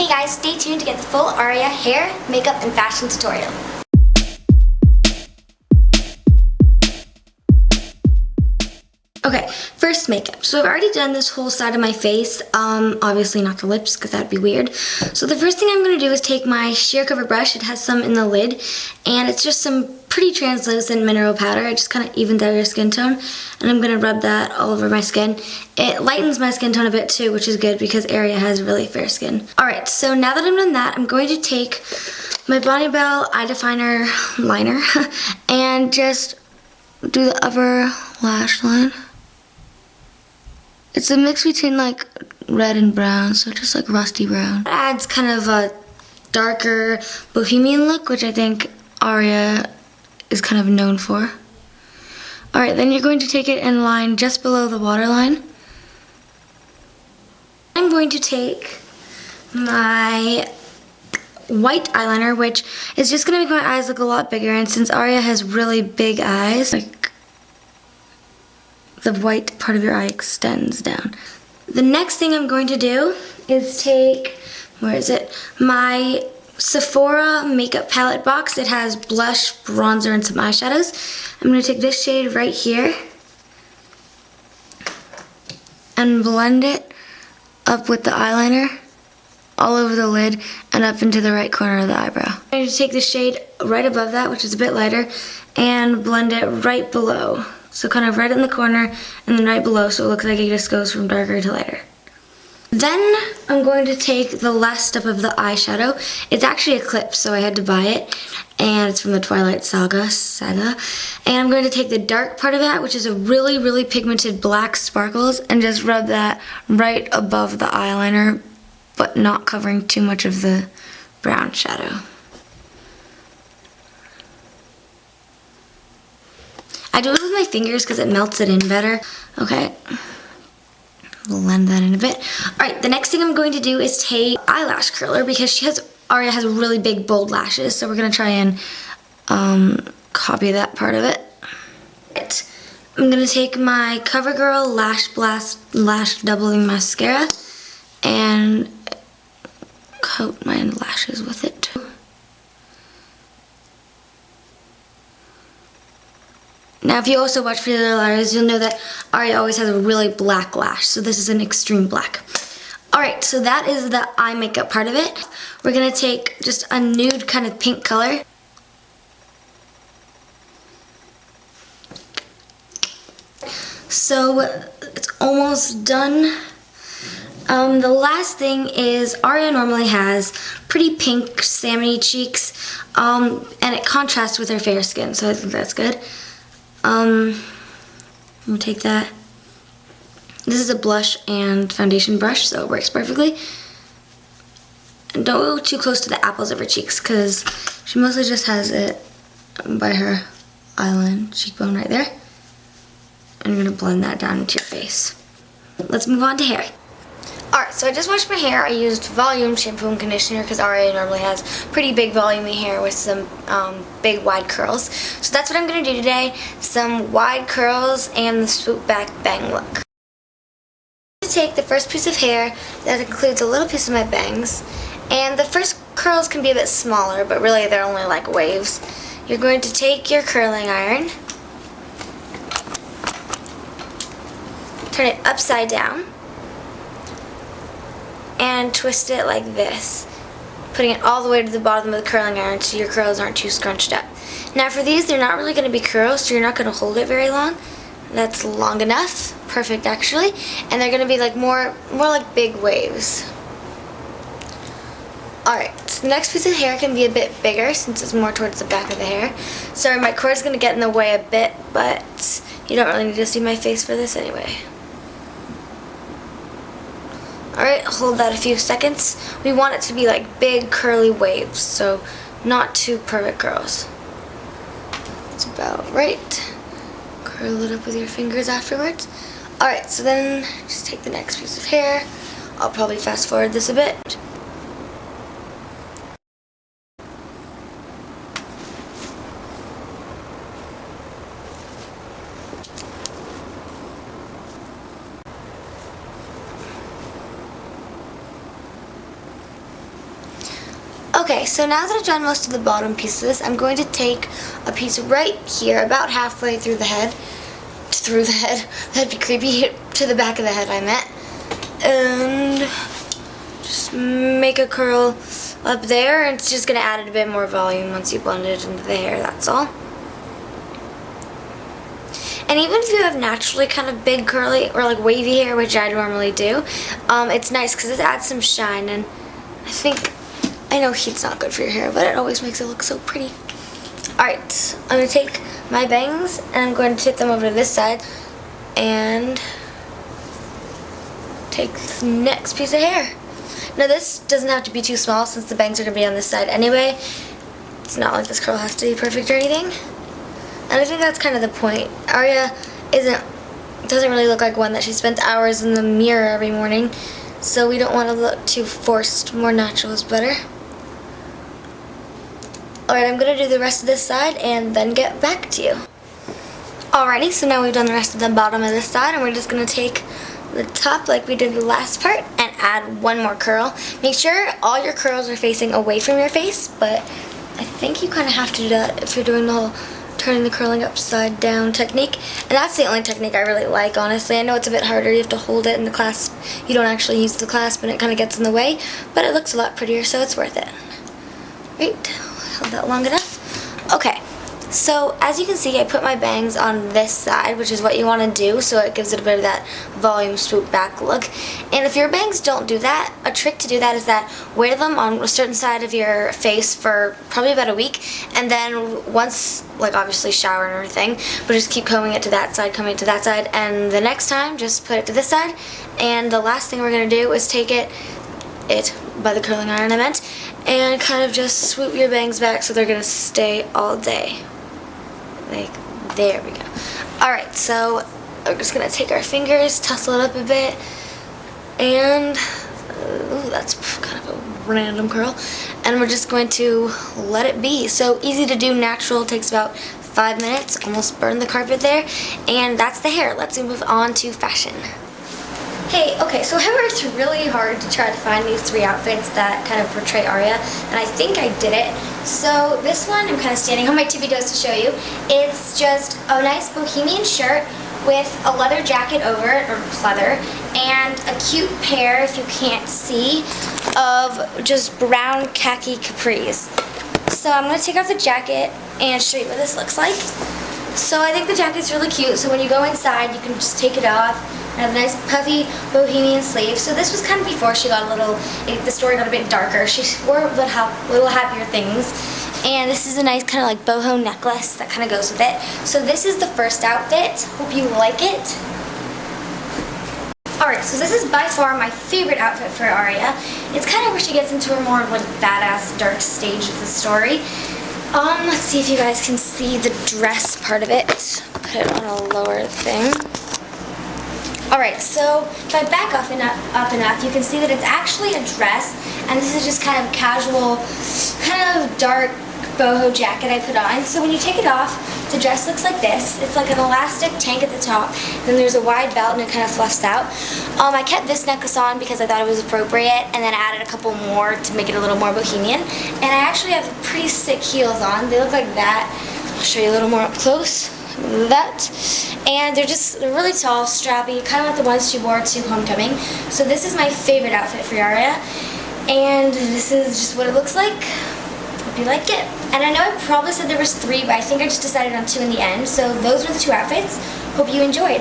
Hey guys, stay tuned to get the full Aria hair, makeup, and fashion tutorial. Okay, first makeup. So I've already done this whole side of my face, obviously not the lips because that'd be weird. So the first thing I'm going to do is take my sheer cover brush, it has some in the lid, and it's just some pretty translucent mineral powder. It just kind of evens out your skin tone, and I'm going to rub that all over my skin. It lightens my skin tone a bit too, which is good because Aria has really fair skin. Alright, so now that I've done that, I'm going to take my Bonnie Bell eye definer liner and just do the upper lash line. It's a mix between like red and brown, so just like rusty brown. It adds kind of a darker bohemian look, which I think Aria is kind of known for. Alright, then you're going to take it in line just below the waterline. I'm going to take my white eyeliner, which is just going to make my eyes look a lot bigger, and since Aria has really big eyes, like the white part of your eye extends down. The next thing I'm going to do is take, where is it? My Sephora makeup palette box. It has blush, bronzer, and some eyeshadows. I'm going to take this shade right here and blend it up with the eyeliner all over the lid and up into the right corner of the eyebrow. I'm going to take the shade right above that, which is a bit lighter, and blend it right below. So kind of right in the corner and then right below, so it looks like it just goes from darker to lighter. Then I'm going to take the last step of the eyeshadow. It's actually a clip, so I had to buy it, and it's from the Twilight Saga. And I'm going to take the dark part of that, which is a really, really pigmented black sparkles, and just rub that right above the eyeliner, but not covering too much of the brown shadow. I do it with my fingers because it melts it in better. Okay, blend that in a bit. Alright, the next thing I'm going to do is take eyelash curler because Aria has really big, bold lashes, so we're going to try and copy that part of it. I'm going to take my CoverGirl Lash Blast Lash Doubling Mascara and coat my lashes with it too. Now, if you also watch Pretty Little Liars, you'll know that Aria always has a really black lash, so this is an extreme black. Alright, so that is the eye makeup part of it. We're going to take just a nude kind of pink color. So, it's almost done. The last thing is Aria normally has pretty pink, salmony cheeks, and it contrasts with her fair skin, so I think that's good. We'll take that. This is a blush and foundation brush, so it works perfectly. And don't go too close to the apples of her cheeks, because she mostly just has it by her eyeline, cheekbone right there. And you're going to blend that down into your face. Let's move on to hair. Alright, so I just washed my hair. I used volume shampoo and conditioner because Aria normally has pretty big volumey hair with some big wide curls. So that's what I'm going to do today. Some wide curls and the swoop back bang look. I'm going to take the first piece of hair that includes a little piece of my bangs. And the first curls can be a bit smaller, but really they're only like waves. You're going to take your curling iron, turn it upside down, and twist it like this, putting it all the way to the bottom of the curling iron so your curls aren't too scrunched up. Now for these, they're not really going to be curls, so you're not going to hold it very long. That's long enough, perfect actually, and they're going to be like more like big waves. Alright, so the next piece of hair can be a bit bigger since it's more towards the back of the hair. Sorry, my cord's going to get in the way a bit, but you don't really need to see my face for this anyway. Alright, hold that a few seconds. We want it to be like big curly waves, so not too perfect curls. That's about right. Curl it up with your fingers afterwards. Alright, so then just take the next piece of hair. I'll probably fast forward this a bit. Okay, so now that I've done most of the bottom pieces, I'm going to take a piece right here, about halfway through the head. That'd be creepy. To the back of the head, I meant. And just make a curl up there, and it's just going to add a bit more volume once you blend it into the hair, that's all. And even if you have naturally kind of big curly or like wavy hair, which I normally do, it's nice because it adds some shine, and I know heat's not good for your hair, but it always makes it look so pretty. Alright, I'm going to take my bangs and I'm going to tip them over to this side and take the next piece of hair. Now this doesn't have to be too small since the bangs are going to be on this side anyway. It's not like this curl has to be perfect or anything. And I think that's kind of the point. Aria doesn't really look like one that she spends hours in the mirror every morning, so we don't want to look too forced. More natural is better. Alright, I'm going to do the rest of this side and then get back to you. Alrighty, so now we've done the rest of the bottom of this side, and we're just going to take the top like we did the last part and add one more curl. Make sure all your curls are facing away from your face, but I think you kind of have to do that if you're doing the whole turning the curling upside down technique. And that's the only technique I really like, honestly. I know it's a bit harder. You have to hold it in the clasp. You don't actually use the clasp and it kind of gets in the way, but it looks a lot prettier, so it's worth it. Right, held that long enough. Okay, so as you can see, I put my bangs on this side, which is what you want to do, so it gives it a bit of that volume swoop back look. And if your bangs don't do that, a trick to do that is that wear them on a certain side of your face for probably about a week, and then once, like obviously shower and everything, but just keep combing it to that side, combing it to that side, and the next time just put it to this side. And the last thing we're going to do is take it by the curling iron I meant, and kind of just swoop your bangs back so they're going to stay all day. Like, there we go. Alright, so we're just going to take our fingers, tussle it up a bit, and ooh, that's kind of a random curl, and we're just going to let it be. So easy to do, natural, takes about 5 minutes, almost burned the carpet there, and that's the hair. Let's move on to fashion. Hey, okay, so I worked really hard to try to find these 3 outfits that kind of portray Aria, and I think I did it. So this one, I'm kind of standing on my tippy toes to show you. It's just a nice bohemian shirt with a leather jacket over it, or pleather, and a cute pair, if you can't see, of just brown khaki capris. So I'm going to take off the jacket and show you what this looks like. So I think the jacket's really cute, so when you go inside, you can just take it off. I have a nice puffy bohemian sleeve. So this was kind of before she got the story got a bit darker. She wore little happier things. And this is a nice kind of like boho necklace that kind of goes with it. So this is the first outfit. Hope you like it. Alright, so this is by far my favorite outfit for Aria. It's kind of where she gets into her more like badass dark stage of the story. Let's see if you guys can see the dress part of it. Put it on a lower thing. Alright, so if I back up enough, you can see that it's actually a dress, and this is just kind of casual, kind of dark boho jacket I put on. So when you take it off, the dress looks like this. It's like an elastic tank at the top, then there's a wide belt and it kind of fluffs out. I kept this necklace on because I thought it was appropriate, and then added a couple more to make it a little more bohemian. And I actually have pretty sick heels on. They look like that. I'll show you a little more up close. That, and they're really tall, strappy, kind of like the ones she wore to homecoming. So this is my favorite outfit for Aria, and this is just what it looks like. Hope you like it. And I know I probably said there was 3, but I think I just decided on 2 in the end. So those were the 2 outfits. Hope you enjoyed.